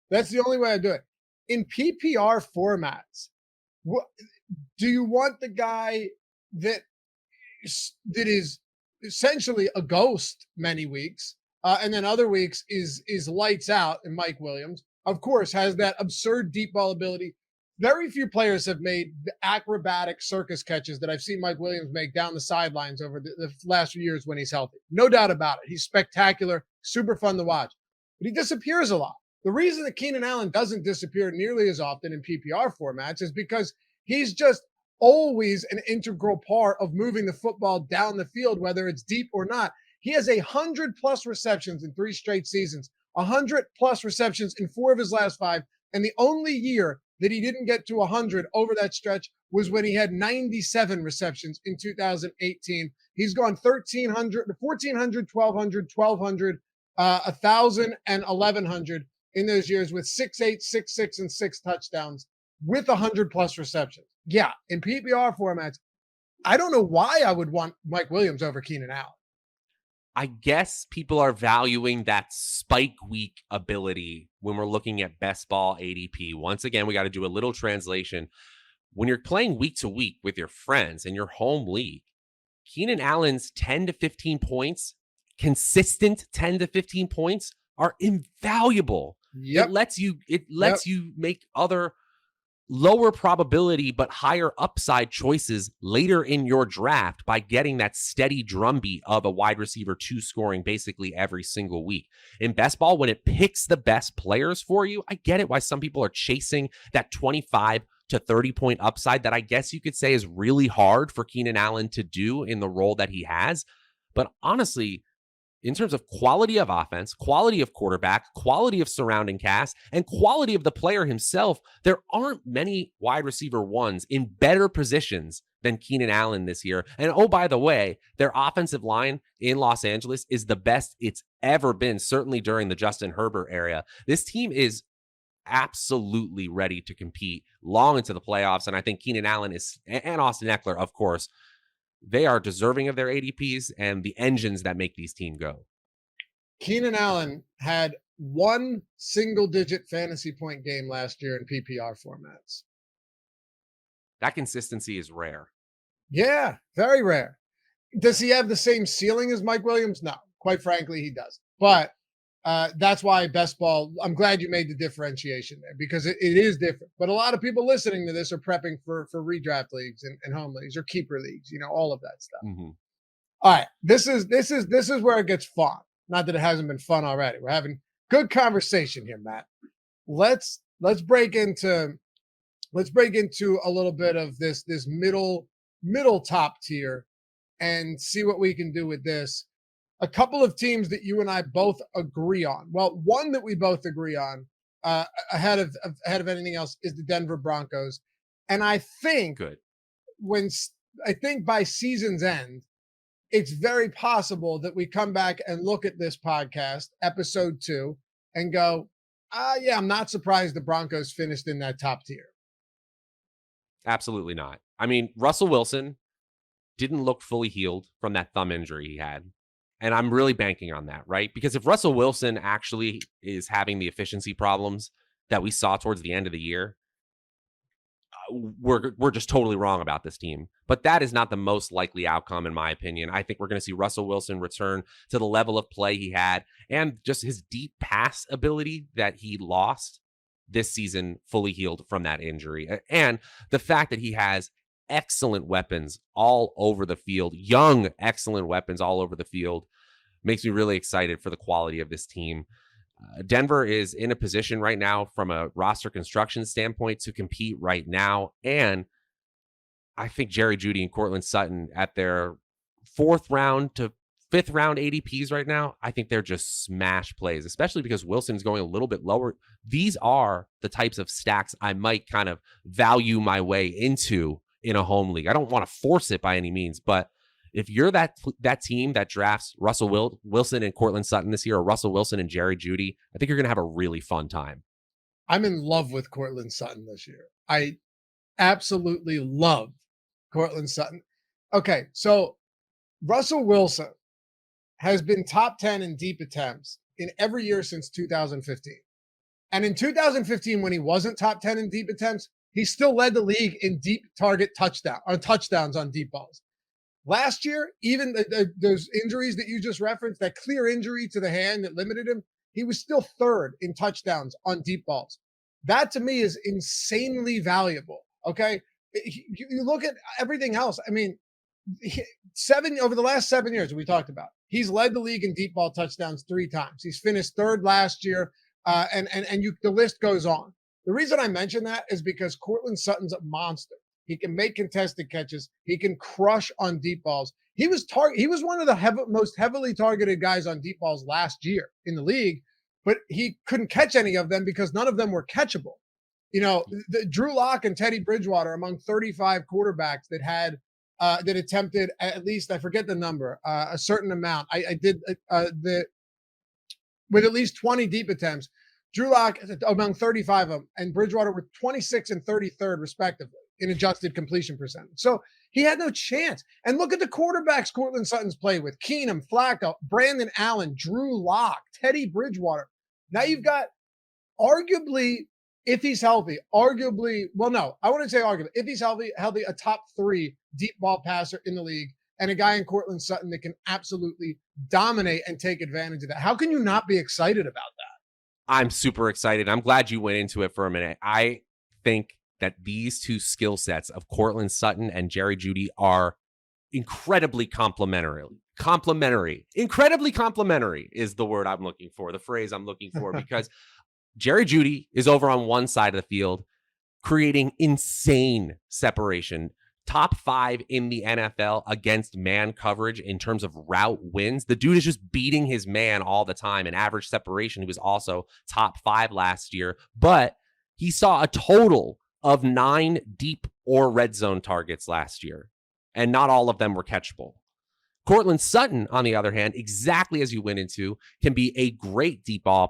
that's the only way I do it. In PPR formats, do you want the guy that is essentially a ghost many weeks, and then other weeks is lights out, and Mike Williams, of course, has that absurd deep ball ability. Very few players have made the acrobatic circus catches that I've seen Mike Williams make down the sidelines over the last few years when he's healthy. No doubt about it. He's spectacular, super fun to watch, but he disappears a lot. The reason that Keenan Allen doesn't disappear nearly as often in PPR formats is because he's just always an integral part of moving the football down the field, whether it's deep or not. He has 100+ receptions in 3 straight seasons, 100+ receptions in 4 of his last 5. And the only year that he didn't get to 100 over that stretch was when he had 97 receptions in 2018. He's gone 1,300, 1,400, 1,200, 1,200, 1,000, and 1,100 in those years with 6'8", 6'6", and 6 touchdowns with 100+ receptions. Yeah, in PPR formats, I don't know why I would want Mike Williams over Keenan Allen. I guess people are valuing that spike week ability when we're looking at best ball ADP. Once again, we got to do a little translation. When you're playing week to week with your friends in your home league, Keenan Allen's 10 to 15 points, consistent 10 to 15 points, are invaluable. Yep. It lets you make other lower probability but higher upside choices later in your draft by getting that steady drumbeat of a wide receiver 2 scoring basically every single week. In best ball, when it picks the best players for you, I get it why some people are chasing that 25 to 30 point upside that I guess you could say is really hard for Keenan Allen to do in the role that he has. But honestly, in terms of quality of offense, quality of quarterback, quality of surrounding cast, and quality of the player himself, there aren't many wide receiver ones in better positions than Keenan Allen this year. And oh, by the way, their offensive line in Los Angeles is the best it's ever been, certainly during the Justin Herbert era. This team is absolutely ready to compete long into the playoffs. And I think Keenan Allen and Austin Eckler, of course, they are deserving of their ADPs and the engines that make these teams go. Keenan Allen had 1 single-digit fantasy point game last year in PPR formats. That consistency is rare. Yeah, very rare. Does he have the same ceiling as Mike Williams? No, quite frankly, he doesn't. But that's why best ball, I'm glad you made the differentiation there because it is different. But a lot of people listening to this are prepping for redraft leagues and home leagues or keeper leagues, all of that stuff. Mm-hmm. All right, this is where it gets fun. Not that it hasn't been fun already. We're having good conversation here, Matt. Let's break into a little bit of this middle top tier and see what we can do with this. A couple of teams that you and I both agree on. Well, one that we both agree on ahead of anything else is the Denver Broncos. And I think by season's end, it's very possible that we come back and look at this podcast, episode 2, and go, yeah, I'm not surprised the Broncos finished in that top tier. Absolutely not. I mean, Russell Wilson didn't look fully healed from that thumb injury he had. And I'm really banking on that, right? Because if Russell Wilson actually is having the efficiency problems that we saw towards the end of the year, we're just totally wrong about this team. But that is not the most likely outcome, in my opinion. I think we're going to see Russell Wilson return to the level of play he had and just his deep pass ability that he lost this season, fully healed from that injury. And the fact that he has excellent weapons all over the field, young, excellent weapons all over the field, makes me really excited for the quality of this team. Denver is in a position right now from a roster construction standpoint to compete right now. And I think Jerry Jeudy and Cortland Sutton at their 4th round to 5th round ADPs right now, I think they're just smash plays, especially because Wilson's going a little bit lower. These are the types of stacks I might kind of value my way into in a home league. I don't want to force it by any means, but if you're that team that drafts Russell Wilson and Cortland Sutton this year, or Russell Wilson and Jerry Jeudy, I think you're going to have a really fun time. I'm in love with Cortland Sutton this year. I absolutely love Cortland Sutton. Okay, so Russell Wilson has been top 10 in deep attempts in every year since 2015. And in 2015, when he wasn't top 10 in deep attempts, he still led the league in deep target touchdowns on deep balls. Last year, even those injuries that you just referenced, that clear injury to the hand that limited him, he was still 3rd in touchdowns on deep balls. That to me is insanely valuable. Okay. You look at everything else. I mean, over the last 7 years we talked about, he's led the league in deep ball touchdowns 3 times. He's finished 3rd last year. The list goes on. The reason I mention that is because Cortland Sutton's a monster. He can make contested catches. He can crush on deep balls. He was one of the most heavily targeted guys on deep balls last year in the league, but he couldn't catch any of them because none of them were catchable. Drew Lock and Teddy Bridgewater among 35 quarterbacks that had that attempted at least, I forget the number, a certain amount. With at least 20 deep attempts. Drew Lock among 35 of them, and Bridgewater were 26th and 33rd, respectively, in adjusted completion percentage. So he had no chance. And look at the quarterbacks Cortland Sutton's played with: Keenum, Flacco, Brandon Allen, Drew Lock, Teddy Bridgewater. Now you've got arguably, if he's healthy, if he's healthy, a top 3 deep ball passer in the league, and a guy in Cortland Sutton that can absolutely dominate and take advantage of that. How can you not be excited about that? I'm super excited. I'm glad you went into it for a minute. I think that these two skill sets of Cortland Sutton and Jerry Jeudy are incredibly complementary. Incredibly complementary is the word I'm looking for, the phrase I'm looking for, because Jerry Jeudy is over on one side of the field, creating insane separation. Top 5 in the NFL against man coverage in terms of route wins. The dude is just beating his man all the time. In average separation, he was also top 5 last year, but he saw a total of 9 deep or red zone targets last year, and not all of them were catchable. Cortland Sutton, on the other hand, exactly as you went into, can be a great deep ball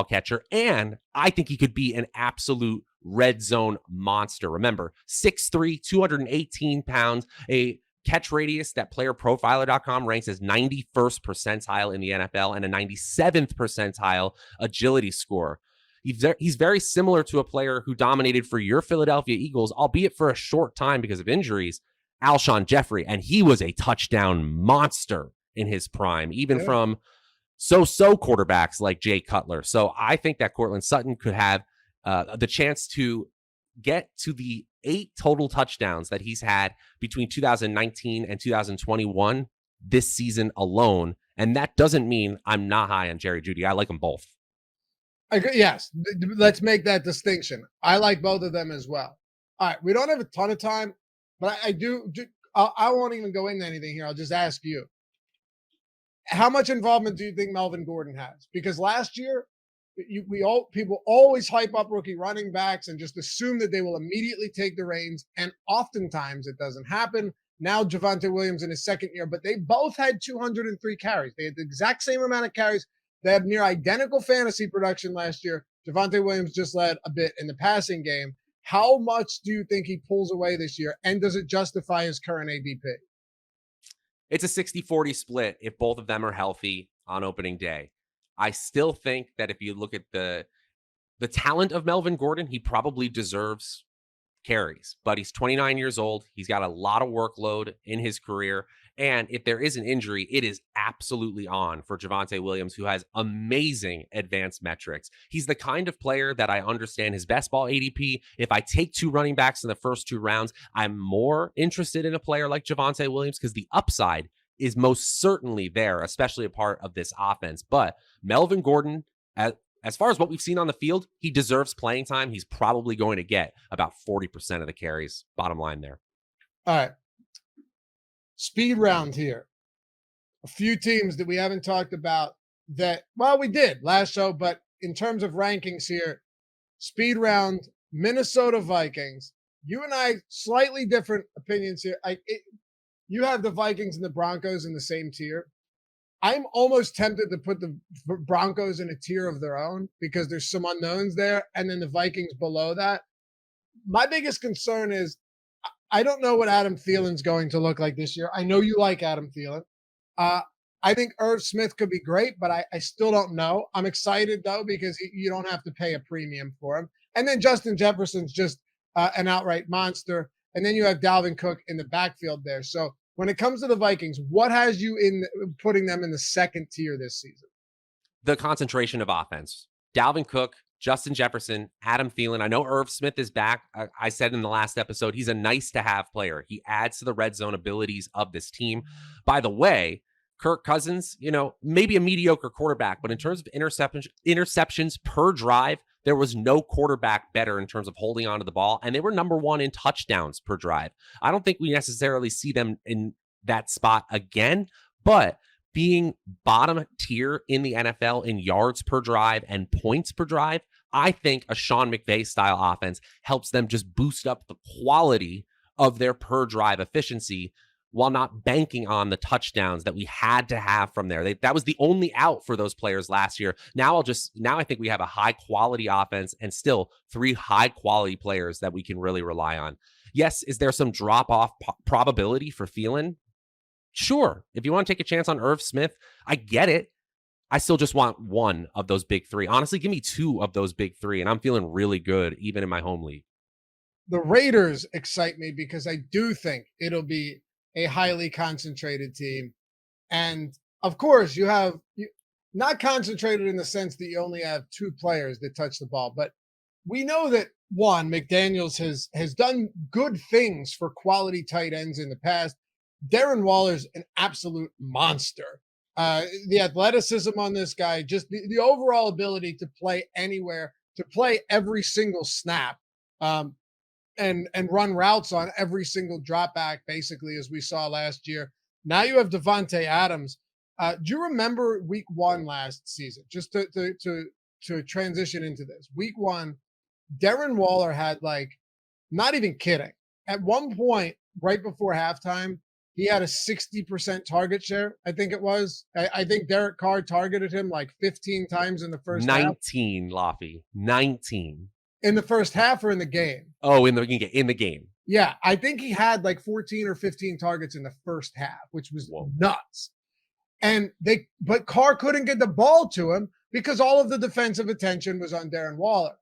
catcher, and I think he could be an absolute red zone monster. Remember, 6'3", 218 pounds, a catch radius that playerprofiler.com ranks as 91st percentile in the NFL, and a 97th percentile agility score. He's very similar to a player who dominated for your Philadelphia Eagles, albeit for a short time because of injuries, Alshon Jeffrey, and he was a touchdown monster in his prime, even from so-so quarterbacks like Jay Cutler. So I think that Cortland Sutton could have the chance to get to the 8 total touchdowns that he's had between 2019 and 2021 this season alone. And that doesn't mean I'm not high on Jerry Jeudy. I like them both. Yes, let's make that distinction. I like both of them as well. All right, we don't have a ton of time, but I won't even go into anything here. I'll just ask you. How much involvement do you think Melvin Gordon has? Because last year, people always hype up rookie running backs and just assume that they will immediately take the reins, and oftentimes it doesn't happen. Now Javonte Williams in his 2nd year, but they both had 203 carries. They had the exact same amount of carries. They have near identical fantasy production last year. Javonte Williams just led a bit in the passing game. How much do you think he pulls away this year, and does it justify his current ADP? It's a 60-40 split if both of them are healthy on opening day. I still think that if you look at the talent of Melvin Gordon, he probably deserves carries, but he's 29 years old. He's got a lot of workload in his career. And if there is an injury, it is absolutely on for Javonte Williams, who has amazing advanced metrics. He's the kind of player that I understand his best ball ADP. If I take 2 running backs in the first 2 rounds, I'm more interested in a player like Javonte Williams because the upside is most certainly there, especially a part of this offense. But Melvin Gordon, as far as what we've seen on the field, he deserves playing time. He's probably going to get about 40% of the carries, bottom line there. All right. Speed round here. A few teams that we haven't talked about that, well, we did last show, but in terms of rankings here, speed round, Minnesota Vikings. You and I, slightly different opinions here. You have the Vikings and the Broncos in the same tier. I'm almost tempted to put the Broncos in a tier of their own because there's some unknowns there, and then the Vikings below that. My biggest concern is I don't know what Adam Thielen's going to look like this year. I know you like Adam Thielen. Uh, I think Irv Smith could be great, but I still don't know. I'm excited, though, because you don't have to pay a premium for him. And then Justin Jefferson's just an outright monster. And then you have Dalvin Cook in the backfield there. So when it comes to the Vikings, what has you in putting them in the second tier this season? The concentration of offense. Dalvin Cook, Justin Jefferson, Adam Thielen. I know Irv Smith is back. I said in the last episode, he's a nice to have player. He adds to the red zone abilities of this team. By the way, Kirk Cousins, maybe a mediocre quarterback, but in terms of interceptions per drive, there was no quarterback better in terms of holding onto the ball, and they were number one in touchdowns per drive. I don't think we necessarily see them in that spot again, but being bottom tier in the NFL in yards per drive and points per drive, I think a Sean McVay style offense helps them just boost up the quality of their per drive efficiency while not banking on the touchdowns that we had to have from there. That was the only out for those players last year. Now I think we have a high quality offense and still 3 high quality players that we can really rely on. Yes, is there some drop off probability for Thielen? Sure. If you want to take a chance on Irv Smith, I get it. I still just want one of those big 3. Honestly, give me 2 of those big 3, and I'm feeling really good even in my home league. The Raiders excite me because I do think it'll be a highly concentrated team. And of course, you have not concentrated in the sense that you only have 2 players that touch the ball, but we know that McDaniels has done good things for quality tight ends in the past. Darren Waller's an absolute monster. The athleticism on this guy, just the overall ability to play anywhere, to play every single snap, and run routes on every single drop back, basically, as we saw last year. Now you have Davante Adams. Do you remember week 1 last season? Just to transition into this. Week 1, Darren Waller had, not even kidding, at one point right before halftime, he had a 60% target share, I think it was. I think Derek Carr targeted him 15 times in the first 19, Loughy. 19. In the first half or in the game? Oh, in the game. Yeah, I think he had 14 or 15 targets in the first half, which was nuts. But Carr couldn't get the ball to him because all of the defensive attention was on Darren Waller.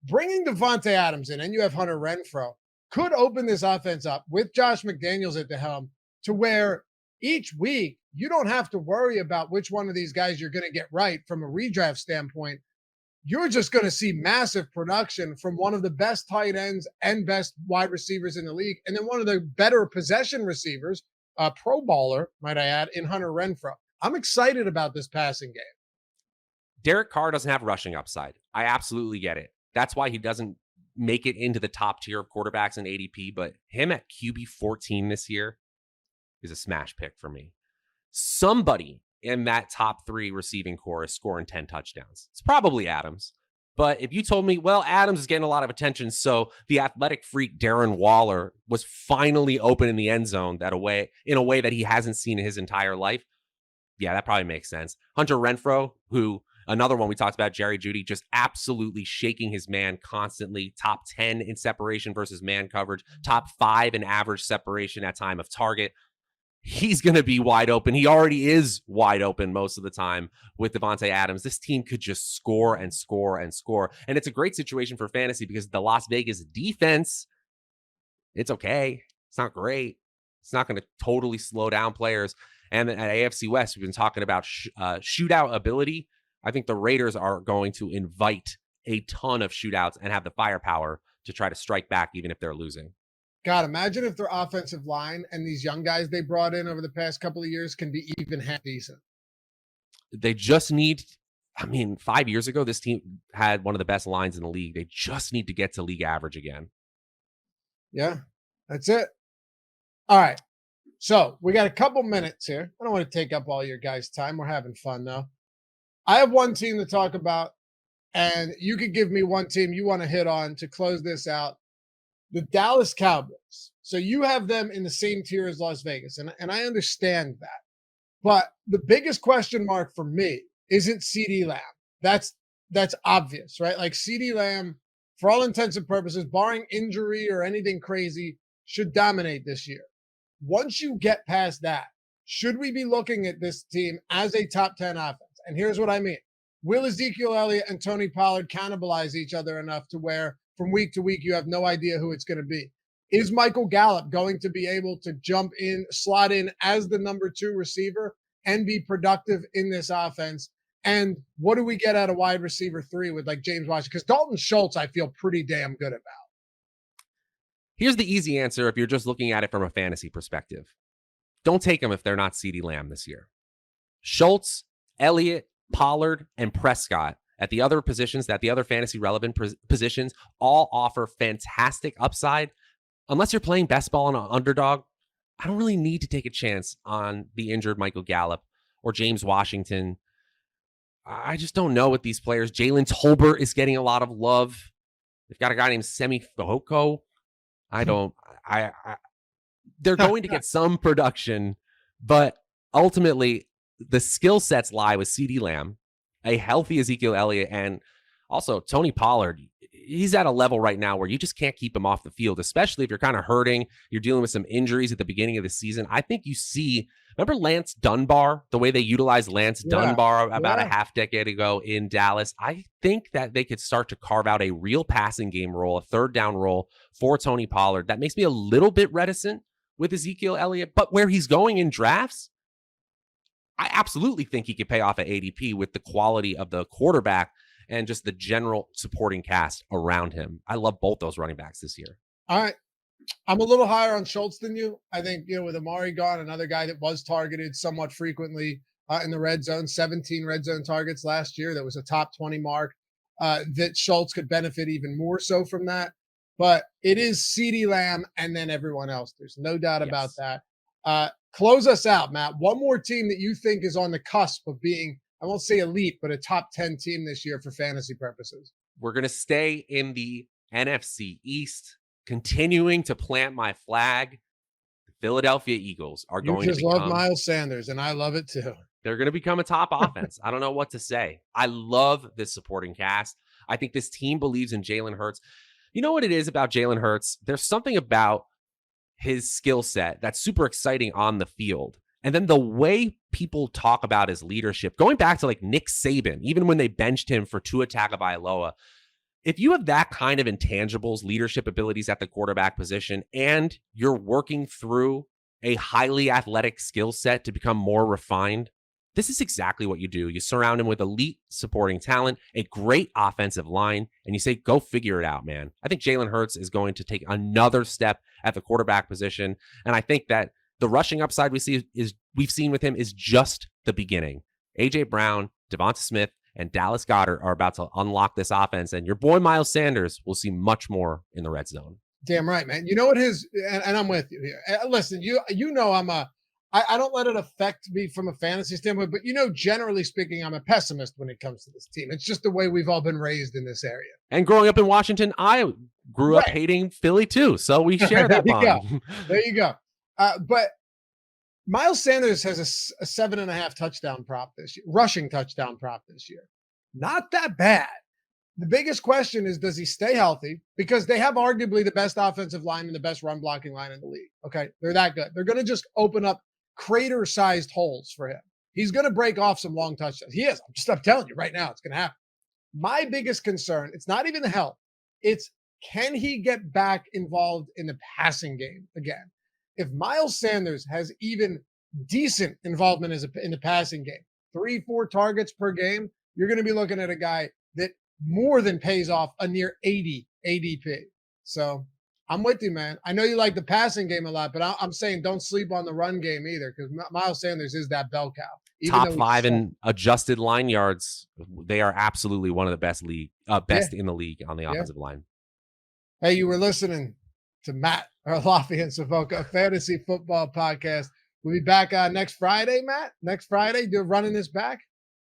Bringing Davante Adams in, and you have Hunter Renfrow, could open this offense up with Josh McDaniels at the helm to where each week you don't have to worry about which one of these guys you're going to get right from a redraft standpoint. You're just going to see massive production from one of the best tight ends and best wide receivers in the league, and then one of the better possession receivers, pro baller, might I add, in Hunter Renfrow. I'm excited about this passing game. Derek Carr doesn't have rushing upside. I absolutely get it. That's why he doesn't make it into the top tier of quarterbacks in ADP, but him at QB 14 this year is a smash pick for me. Somebody in that top 3 receiving core is scoring 10 touchdowns. It's probably Adams. But if you told me, well, Adams is getting a lot of attention, so the athletic freak Darren Waller was finally open in the end zone in a way that he hasn't seen in his entire life, yeah, that probably makes sense. Hunter Renfrow, who another one we talked about, Jerry Jeudy, just absolutely shaking his man constantly. Top 10 in separation versus man coverage. Top 5 in average separation at time of target. He's going to be wide open. He already is wide open most of the time with Davante Adams. This team could just score and score and score. And it's a great situation for fantasy because the Las Vegas defense, it's okay. It's not great. It's not going to totally slow down players. And at AFC West, we've been talking about shootout ability. I think the Raiders are going to invite a ton of shootouts and have the firepower to try to strike back even if they're losing. God, imagine if their offensive line and these young guys they brought in over the past couple of years can be even half decent. They just need, 5 years ago, this team had one of the best lines in the league. They just need to get to league average again. Yeah, that's it. All right. So we got a couple minutes here. I don't want to take up all your guys' time. We're having fun though. I have one team to talk about, and you could give me one team you want to hit on to close this out. The Dallas Cowboys. So you have them in the same tier as Las Vegas, and I understand that. But the biggest question mark for me isn't CeeDee Lamb. That's obvious, right? Like CeeDee Lamb, for all intents and purposes, barring injury or anything crazy, should dominate this year. Once you get past that, should we be looking at this team as a top 10 offense? And here's what I mean. Will Ezekiel Elliott and Tony Pollard cannibalize each other enough to where from week to week you have no idea who it's going to be? Is Michael Gallup going to be able to jump in, slot in as the number 2 receiver and be productive in this offense? And what do we get out of wide receiver 3 with like James Washington? Because Dalton Schultz, I feel pretty damn good about. Here's the easy answer if you're just looking at it from a fantasy perspective. Don't take them if they're not CeeDee Lamb this year. Schultz, Elliott, Pollard, and Prescott at the other positions, that the other fantasy relevant positions, all offer fantastic upside. Unless you're playing best ball on an underdog, I don't really need to take a chance on the injured Michael Gallup or James Washington. I just don't know with these players. Jalen Tolbert is getting a lot of love. They've got a guy named Savoca. They're going to get some production, but ultimately the skill sets lie with CeeDee Lamb, a healthy Ezekiel Elliott, and also Tony Pollard. He's at a level right now where you just can't keep him off the field, especially if you're kind of hurting. You're dealing with some injuries at the beginning of the season. I think you see, remember Lance Dunbar, the way they utilized Lance Dunbar about a half decade ago in Dallas? I think that they could start to carve out a real passing game role, a third down role for Tony Pollard. That makes me a little bit reticent with Ezekiel Elliott, but where he's going in drafts, I absolutely think he could pay off at ADP with the quality of the quarterback and just the general supporting cast around him. I love both those running backs this year. All right. I'm a little higher on Schultz than you. I think, with Amari gone, another guy that was targeted somewhat frequently in the red zone, 17 red zone targets last year. That was a top 20 mark, that Schultz could benefit even more so from that. But it is CeeDee Lamb and then everyone else. There's no doubt about that. Close us out, Matt. One more team that you think is on the cusp of being, I won't say elite, but a top 10 team this year for fantasy purposes. We're going to stay in the NFC East, continuing to plant my flag. The Philadelphia Eagles are going to become... You just love Miles Sanders, and I love it too. They're going to become a top offense. I don't know what to say. I love this supporting cast. I think this team believes in Jalen Hurts. You know what it is about Jalen Hurts? There's something about his skill set that's super exciting on the field. And then the way people talk about his leadership, going back to like Nick Saban, even when they benched him for Tua Tagovailoa, if you have that kind of intangibles, leadership abilities at the quarterback position, and you're working through a highly athletic skill set to become more refined, this is exactly what you do. You surround him with elite supporting talent, a great offensive line, and you say, go figure it out, man. I think Jalen Hurts is going to take another step at the quarterback position. And I think that the rushing upside we've seen with him is just the beginning. A.J. Brown, Devonta Smith, and Dallas Goedert are about to unlock this offense. And your boy Miles Sanders will see much more in the red zone. Damn right, man. You know what and I'm with you here. Listen, I don't let it affect me from a fantasy standpoint, but generally speaking, I'm a pessimist when it comes to this team. It's just the way we've all been raised in this area. And growing up in Washington, I grew up hating Philly too. So we share that bond. There you go. But Miles Sanders has a 7.5 touchdown prop this year, rushing touchdown prop this year. Not that bad. The biggest question is, does he stay healthy? Because they have arguably the best offensive line and the best run blocking line in the league. Okay. They're that good. They're going to just open up crater-sized holes for him. He's going to break off some long touchdowns. He is. I'm telling you right now, it's going to happen. My biggest concern, it's not even the health. It's, can he get back involved in the passing game again? If Miles Sanders has even decent involvement in the passing game, 3-4 targets per game, you're going to be looking at a guy that more than pays off a near 80 ADP. So I'm with you, man. I know you like the passing game a lot, but I'm saying don't sleep on the run game either, because Miles Sanders is that bell cow. Top 5 in adjusted line yards. They are absolutely one of the best in the league on the offensive line. Hey, you were listening to Matt, or Loughy and Savoca, a fantasy football podcast. We'll be back next Friday, Matt. Next Friday, you're running this back?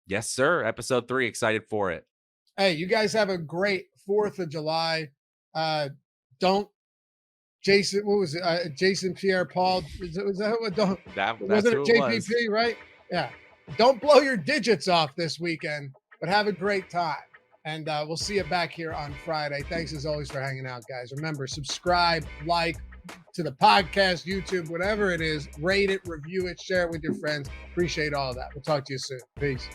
Yes, sir. Episode 3. Excited for it. Hey, you guys have a great 4th of July. Jason, what was it? Jason Pierre-Paul. Was that what? That's wasn't it who it JPP, was. right? Yeah. Don't blow your digits off this weekend, but have a great time. And we'll see you back here on Friday. Thanks as always for hanging out, guys. Remember, subscribe, like to the podcast, YouTube, whatever it is. Rate it, review it, share it with your friends. Appreciate all of that. We'll talk to you soon. Peace.